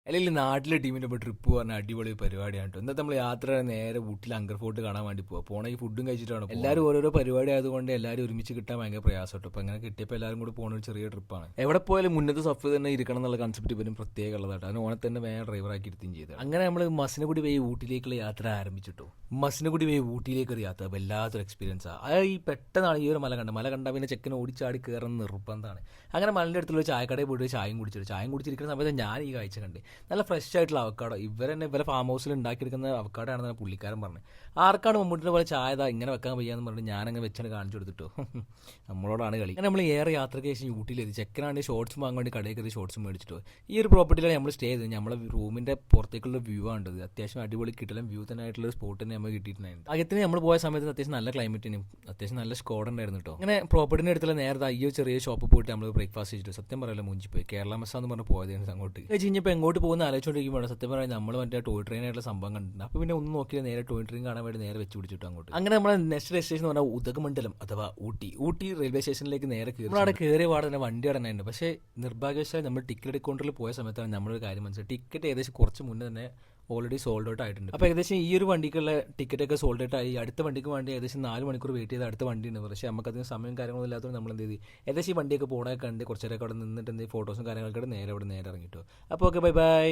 അല്ലെങ്കിൽ നാട്ടിലെ ടീമിൻ്റെ ഇപ്പോൾ ട്രിപ്പ് പറഞ്ഞാൽ അടിപൊളി പരിപാടിയാണ് കേട്ടോ. ഇന്നത്തെ നമ്മൾ യാത്ര നേരെ ഊട്ടിൽ അങ്കർ ഫോർട്ട് കാണാൻ വേണ്ടി പോകാം. പോകണമെങ്കിൽ ഈ ഫുഡും കഴിച്ചിട്ടാണ് എല്ലാവരും ഓരോരോ പരിപാടി ആയതുകൊണ്ട് എല്ലാവരും ഒരുമിച്ച് കിട്ടാൻ ഭയങ്കര പ്രയാസം കേട്ടോ. അപ്പോൾ അങ്ങനെ കിട്ടിയപ്പോൾ എല്ലാവരും കൂടി പോകുന്ന ഒരു ചെറിയ ട്രിപ്പാണ്. എവിടെ പോയാലും മുന്നത്തെ സഫ് തന്നെ ഇരിക്കണം എന്നുള്ള കൺസെപ്റ്റ് ഇവരും പ്രത്യേകം ഉള്ളതാട്ടോ. അതിന് ഓനെ തന്നെ വേറെ ഡ്രൈവറാക്കി ഇരുത്തുകയും ചെയ്തത്. അങ്ങനെ നമ്മൾ മസിനഗുഡി വഴി ഊട്ടിയിലേക്കുള്ള യാത്ര ആരംഭിച്ചിട്ടോ. മസിനഗുഡി വഴി ഊട്ടിയിലേക്ക് ഒരു യാത്ര വല്ലാത്തൊരു എക്സ്പീരിയൻസാണ്. അത് ഈ പെട്ടെന്നാണ് ഈ ഒരു മല കണ്ട പിന്നെ ചെക്കന് ഓടിച്ചാടി കയറുന്ന നിർബന്ധമാണ്. അങ്ങനെ മലൻ്റെ അടുത്തുള്ള ചായക്കടയിൽ പോയിട്ട് ചായയും കുടിച്ചിരിക്കുന്ന സമയത്ത് ഞാൻ ഈ കാഴ്ച കണ്ട് നല്ല ഫ്രഷ് ആയിട്ടുള്ള അവക്കാടോ. ഇവരെ ഫാം ഹൗസിൽ ഉണ്ടാക്കിയെടുക്കുന്ന അവക്കാടോ ആണെന്നാണ് പുള്ളിക്കാരൻ പറഞ്ഞത്. ആർക്കാണ് മുമ്പിട്ടിൻ്റെ പോലെ ചായ ഇങ്ങനെ വെക്കാൻ വയ്യാന്ന് പറഞ്ഞിട്ട് ഞാനങ്ങനെ വെച്ചാണ് കാണിച്ചു കൊടുത്തിട്ടോ. നമ്മളോടാണ് കളി. അങ്ങനെ നമ്മൾ ഏറെ യാത്രയ്ക്ക് ശേഷം ഊട്ടിയിലെത്തി. ചെക്കനാണെങ്കിൽ ഷോർട്സ് വാങ്ങാൻ വേണ്ടി കടയിൽ കയറി ഷോർട്സും മേടിച്ചിട്ടോ. ഈ ഒരു പ്രോപ്പർട്ടിയിലാണ് നമ്മൾ സ്റ്റേ ചെയ്തത്. നമ്മളെ റൂമിൻ്റെ പുറത്തേക്കുള്ള വ്യൂ ആണ്ടത്. അത്യാവശ്യം അടിപൊളി കിട്ടലും വ്യൂ തന്നെ ആയിട്ടുള്ള സ്പോട്ട് തന്നെ നമ്മൾ കിട്ടിയിട്ടുണ്ടായിരുന്നു. അകത്തിന് നമ്മൾ പോയ സമയത്ത് അത്യാവശ്യം നല്ല ക്ലൈമറ്റിനും അത്യാവശ്യം നല്ല സ്കോഡ് ഉണ്ടായിരുന്നു കേട്ടോ. അങ്ങനെ പ്രോപ്പർട്ടിൻ്റെ അടുത്തുള്ള നേരത്തെ ഈ ചെറിയ ഷോപ്പിൽ പോയിട്ട് നമ്മൾ ബ്രേക്ക്ഫാസ്റ്റ് ചെയ്തിട്ട് സത്യം പറയല്ലോ മുഞ്ചി പോയി. കേരള മെസ്സ എന്ന് പറഞ്ഞ് പോയതായിരുന്നു അങ്ങോട്ട്. കഴിഞ്ഞപ്പോൾ എങ്ങോട്ട് പോകുന്ന ആലോചിച്ചുകൊണ്ടിരിക്കുമ്പോൾ സത്യം പറയാൻ നമ്മൾ മറ്റേ ടോയ് ട്രെയിൻ ആയിട്ടുള്ള സംഭവം കണ്ടിട്ടുണ്ട്. അപ്പോൾ പിന്നെ ഒന്നും നോക്കിയാൽ നേരെ ടോയ് ട്രെയിൻ കാണാൻ വേണ്ടി നേരെ വെച്ച് പിടിച്ചിട്ട് അങ്ങോട്ട്. അങ്ങനെ നമ്മൾ നെക്സ്റ്റ് ഡെസ്റ്റിനേഷൻ എന്ന് പറഞ്ഞാൽ ഉദകമണ്ഡലം അഥവാ ഊട്ടി റെയിൽവേ സ്റ്റേഷനിലേക്ക് നേരെ കയറി. നമ്മളവിടെ കയറിയ പാടെ തന്നെ വണ്ടി അടങ്ങുന്നുണ്ട്. പക്ഷേ നിർഭാഗ്യവശാൽ നമ്മൾ ടിക്കറ്റ് എടുക്കൗണ്ടറിൽ പോയ സമയത്താണ് നമ്മളൊരു കാര്യം മനസ്സിലായി. ടിക്കറ്റ് ഏകദേശം കുറച്ച് മുന്നേ തന്നെ ഓൾറെഡി സോൾഡ് ഔട്ട് ആയിട്ടുണ്ട്. അപ്പോൾ ഏകദേശം ഈ ഒരു വണ്ടിക്കുള്ള ടിക്കറ്റൊക്കെ സോൾഡ് ഔട്ട് ആയി. അടുത്ത വണ്ടിക്ക് വേണ്ടി ഏകദേശം 4 മണിക്കൂർ വെയിറ്റ് ചെയ്ത് അടുത്ത വണ്ടി ഉണ്ട്. പക്ഷേ നമുക്കതിന് സമയം കാര്യങ്ങളൊന്നും ഇല്ലാത്തതുകൊണ്ട് നമ്മൾ എന്ത് ചെയ്തു, ഏകദേശം ഈ വണ്ടിയൊക്കെ പോകണമൊക്കെ കണ്ട് കുറച്ചേരൊക്കെ അവിടെ നിന്നിട്ട് എന്തെങ്കിലും ഫോട്ടോസും കാര്യങ്ങളൊക്കെ നേരെ ഇറങ്ങിട്ടോ. അപ്പോൾ ഓക്കെ, ബൈ ബൈ.